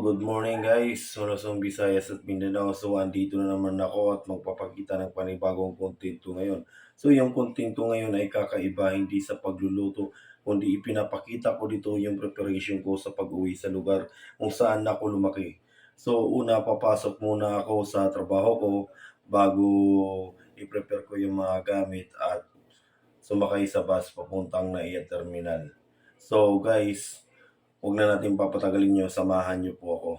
good morning guys, Luzon, Visayas at Mindanao. So, andito na naman ako at magpapakita ng panibagong kontento ngayon. So, yung kontento ngayon ay kakaiba, hindi sa pagluluto, kundi ipinapakita ko dito yung preparation ko sa pag-uwi sa lugar kung saan ako lumaki. So, una papasok muna ako sa trabaho ko bago i-prepare ko yung mga gamit at sumakay sa bus papuntang NAIA Terminal. So guys, huwag na natin papatagalin nyo, samahan nyo po ako.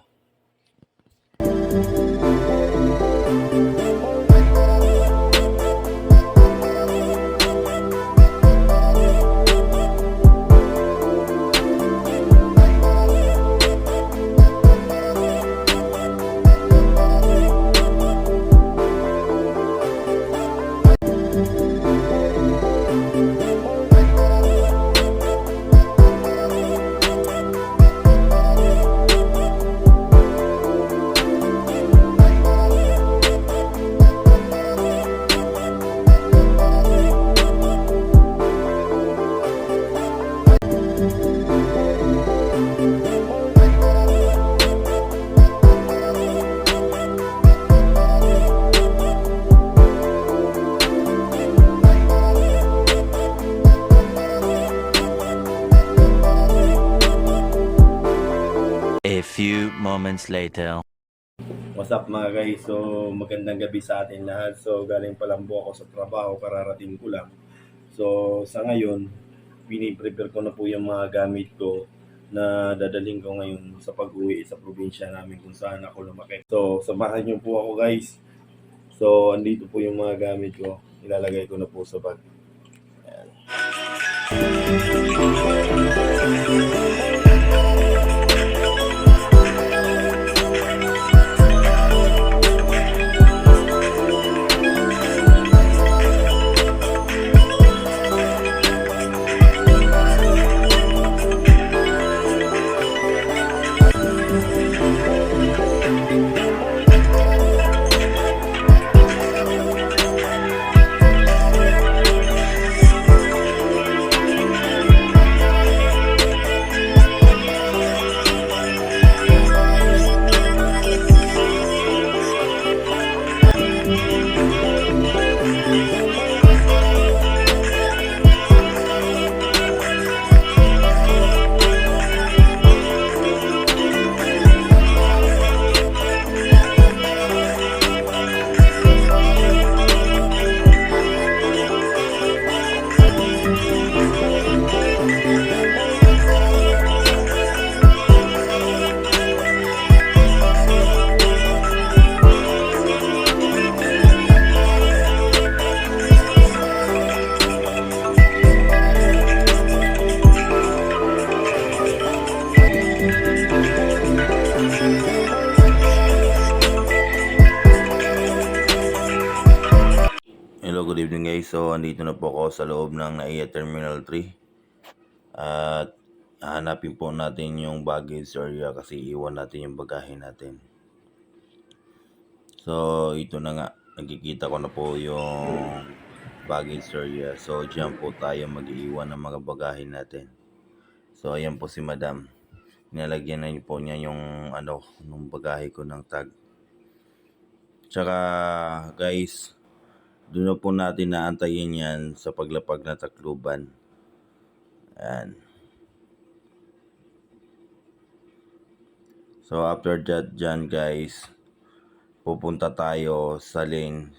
A few moments later. What's up mga guys? So magandang gabi sa atin lahat. So galing pa lang po ako sa trabaho, kararating ko lang. So sa ngayon, piniprepare ko na po yung mga gamit ko na dadaling ko ngayon sa pag-uwi sa probinsya namin kung saan ako lumaki. So samahan niyo po ako guys. So andito po yung mga gamit ko. Ilalagay ko na po sa bag. Ayan. Hello, good evening guys. So, andito na po ako sa loob ng NAIA Terminal 3. At hanapin po natin yung baggage area kasi iwan natin yung bagahe natin. So, ito na nga. Nakikita ko na po yung baggage area. So, dyan po tayo mag-iwan ng mga bagahe natin. So, ayan po si Madam. Nilagyan na po niya yung nung bagahe ko ng tag. Tsaka, guys, doon na po natin naantayin yan sa paglapag na Tacloban. Ayan. So after that dyan guys, pupunta tayo sa lane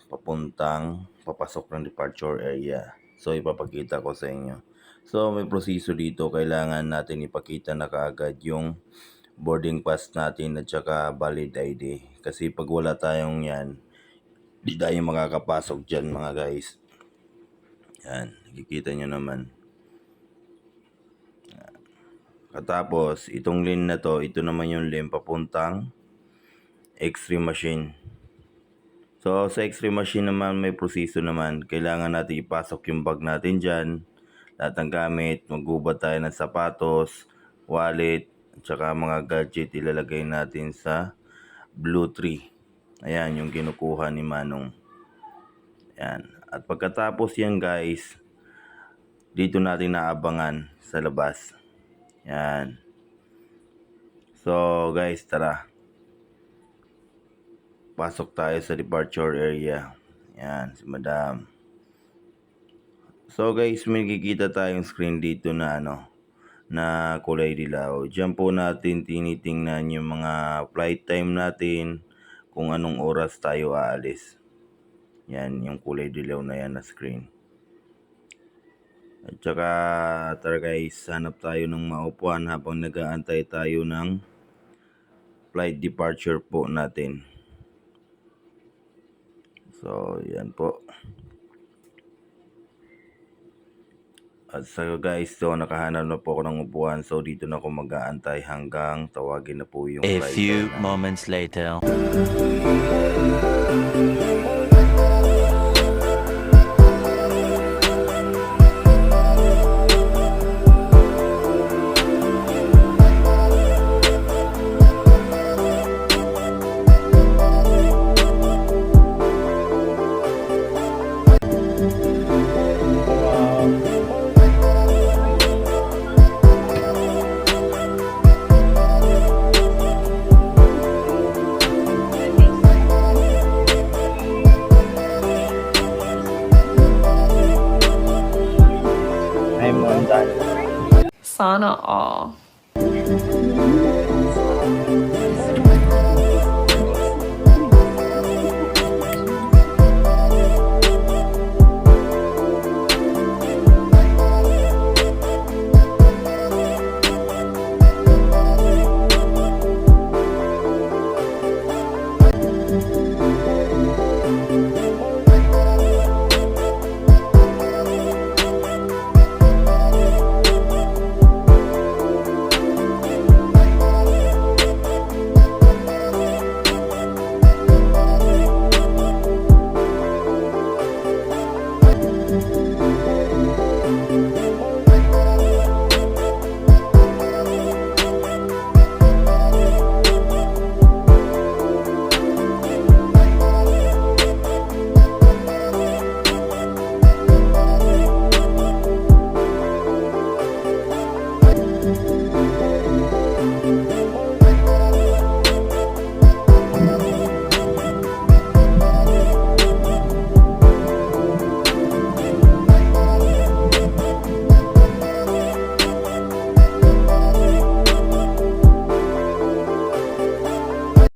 papasok ng departure area. So ipapakita ko sa inyo. So may proseso dito, kailangan natin ipakita na kaagad yung boarding pass natin at saka valid ID. Kasi pag wala tayong yan, di tayo makakapasok dyan mga guys. Yan, nakikita nyo naman. Katapos, itong lane na to, ito naman yung lane papuntang X-ray machine. So, sa X-ray machine naman, may proseso naman. Kailangan natin ipasok yung bag natin dyan. Lahat ng gamit, magubad tayo ng sapatos, wallet, at saka mga gadget ilalagay natin sa Blue Tree. Ayan, yung kinukuha ni Manong. Ayan. At pagkatapos yan guys, dito natin naabangan sa labas. Yan. So guys, tara. Pasok tayo sa departure area. Yan, si Madam. So guys, may nakikita tayong screen dito na na kulay dilaw. Diyan po natin tinitingnan yung mga flight time natin, kung anong oras tayo aalis. Yan, yung kulay dilaw na yan na screen. At saka, tara guys, hanap tayo ng maupuan habang nag-aantay tayo ng flight departure po natin. So, yan po. At sa guys, so nakahanap na po ako ng upuan. So, dito na ako mag-aantay hanggang tawagin na po yung A flight few time natin. moments later. I'm on time. Sana all.